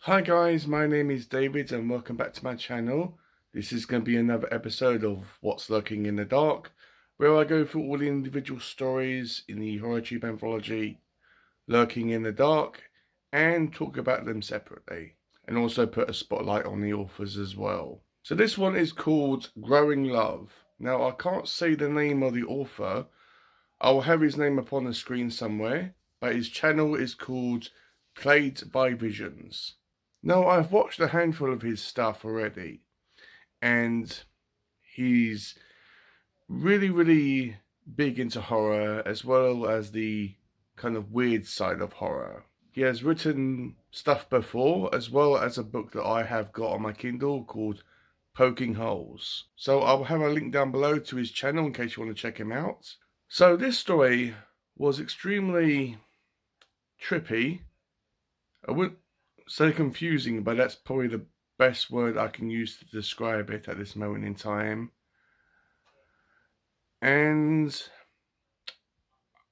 Hi guys, my name is David and welcome back to my channel. This is going to be another episode of What's Lurking in the Dark, where I go through all the individual stories in the horrortube anthology Lurking in the Dark and talk about them separately, and also put a spotlight on the authors as well. So this one is called Growing Love. Now I can't say the name of the author. I will have his name up on the screen somewhere, but his channel is called Played by Visions. Now, I've watched a handful of his stuff already, and he's really big into horror, as well as the kind of weird side of horror. He has written stuff before, as well as a book that I have got on my Kindle called Poking Holes. So I'll have a link down below to his channel in case you want to check him out. So this story was extremely trippy. I wouldn't say confusing, but that's probably the best word I can use to describe it at this moment in time. And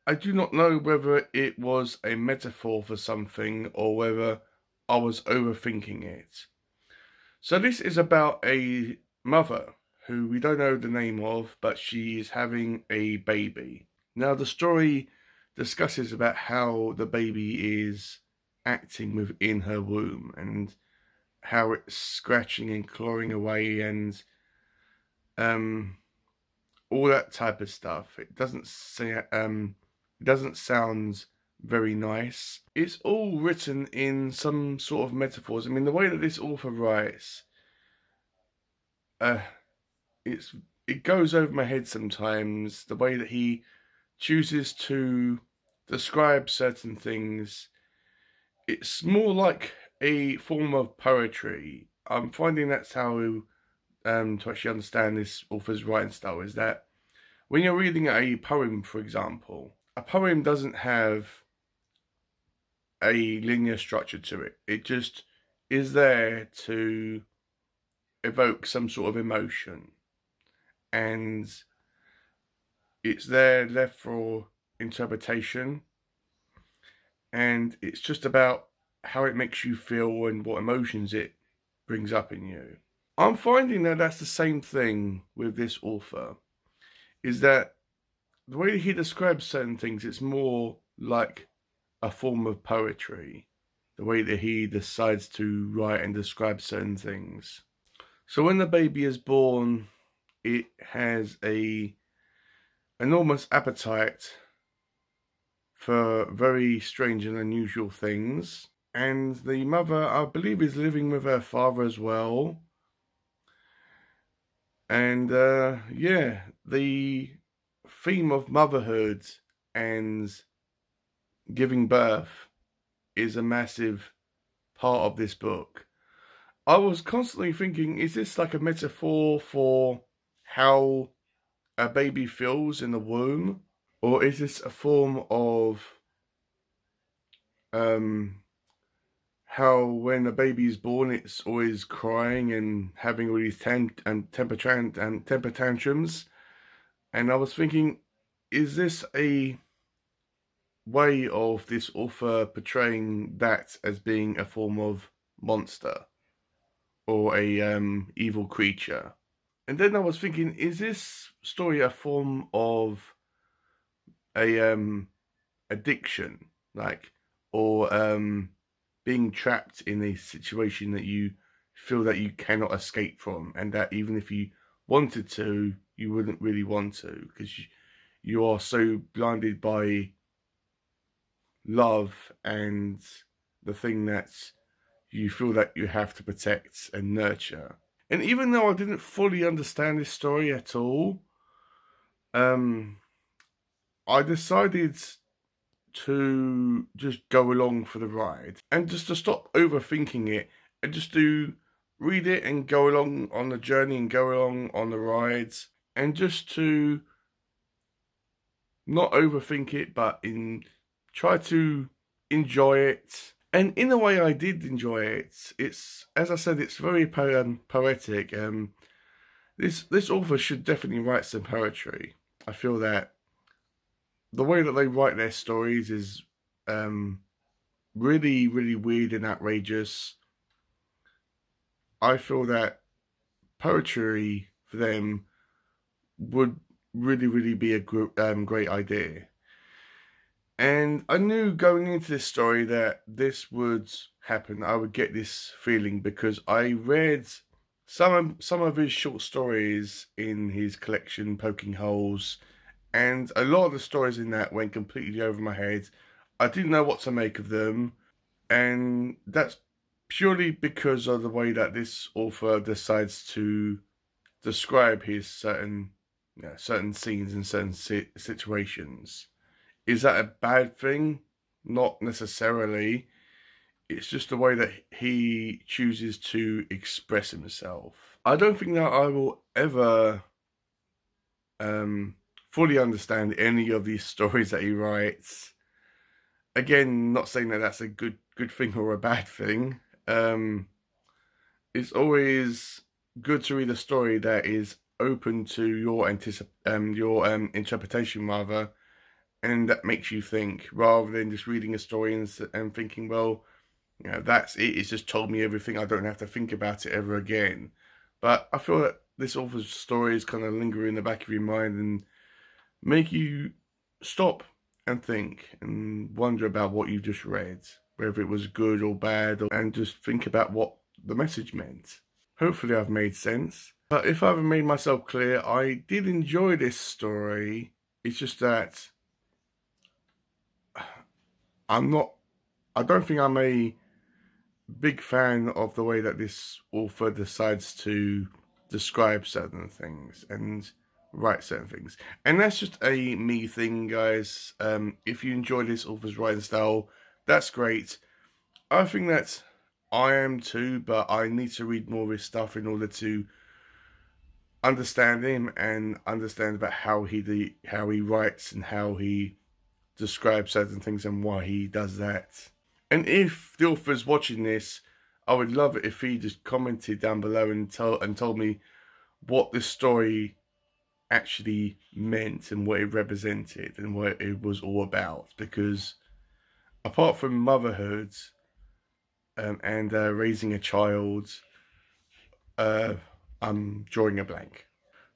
I do not know whether it was a metaphor for something or whether I was overthinking it. So this is about a mother who we don't know the name of, but she is having a baby. Now the story discusses about how the baby is acting within her womb and how it's scratching and clawing away and all that type of stuff. It doesn't sound very nice. It's all written in some sort of metaphors. I mean, the way that this author writes, it goes over my head sometimes. The way that he chooses to describe certain things. It's more like a form of poetry. I'm finding that's how to actually understand this author's writing style, is that when you're reading a poem, for example, a poem doesn't have a linear structure to it. It just is there to evoke some sort of emotion. And it's there left for interpretation. And it's just about how it makes you feel and what emotions it brings up in you. I'm finding that that's the same thing with this author. Is that the way he describes certain things, it's more like a form of poetry. The way that he decides to write and describe certain things. So when the baby is born, it has a enormous appetite for very strange and unusual things. And the mother, I believe, is living with her father as well. And yeah, the theme of motherhood and giving birth is a massive part of this book. I was constantly thinking, is this like a metaphor for how a baby feels in the womb? Or is this a form of how when a baby is born, it's always crying and having all these temper tantrums? And I was thinking, is this a way of this author portraying that as being a form of monster or a evil creature? And then I was thinking, is this story a form of a addiction, like, or being trapped in a situation that you feel that you cannot escape from, and that even if you wanted to, you wouldn't really want to, because you are so blinded by love and the thing that you feel that you have to protect and nurture. And even though I didn't fully understand this story at all, I decided to just go along for the ride and just to stop overthinking it and just to read it and go along on the journey and go along on the rides and just to not overthink it, but try to enjoy it. And in a way I did enjoy it. It's, as I said, it's very poetic. This author should definitely write some poetry. I feel that the way that they write their stories is really weird and outrageous. I feel that poetry for them would really be a great idea. And I knew going into this story that this would happen. I would get this feeling because I read some of his short stories in his collection, Poking Holes, and a lot of the stories in that went completely over my head. I didn't know what to make of them, and that's purely because of the way that this author decides to describe his certain scenes and certain situations. Is that a bad thing? Not necessarily. It's just the way that he chooses to express himself. I don't think that I will ever fully understand any of these stories that he writes. Again, not saying that that's a good thing or a bad thing. It's always good to read a story that is open to your interpretation, rather, and that makes you think, rather than just reading a story and thinking, well, you know, that's it. It's just told me everything. I don't have to think about it ever again. But I feel that this author's stories kind of linger in the back of your mind and make you stop and think and wonder about what you just read, whether it was good or bad, and just think about what the message meant. Hopefully I've made sense. But if I haven't made myself clear, I did enjoy this story. It's just that I don't think I'm a big fan of the way that this author decides to describe certain things and write certain things. And that's just a me thing, guys. If you enjoy this author's writing style, that's great. I think that I am too, but I need to read more of his stuff in order to understand him and understand about how he writes and how he describes certain things and why he does that. And if the author's watching this, I would love it if he just commented down below and told me what this story actually meant and what it represented and what it was all about. Because apart from motherhood and raising a child, I'm drawing a blank.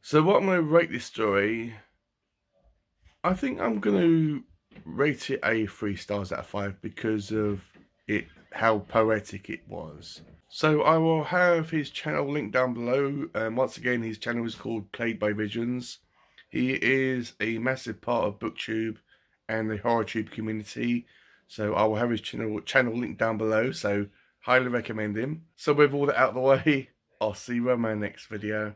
So what I'm going to rate this story, I think I'm going to rate it a 3 stars out of 5 because of how poetic it was. So I will have his channel linked down below. Once again, his channel is called Played by Visions. He is a massive part of BookTube and the HorrorTube community. So I will have his channel linked down below. So highly recommend him. So with all that out of the way, I'll see you in my next video.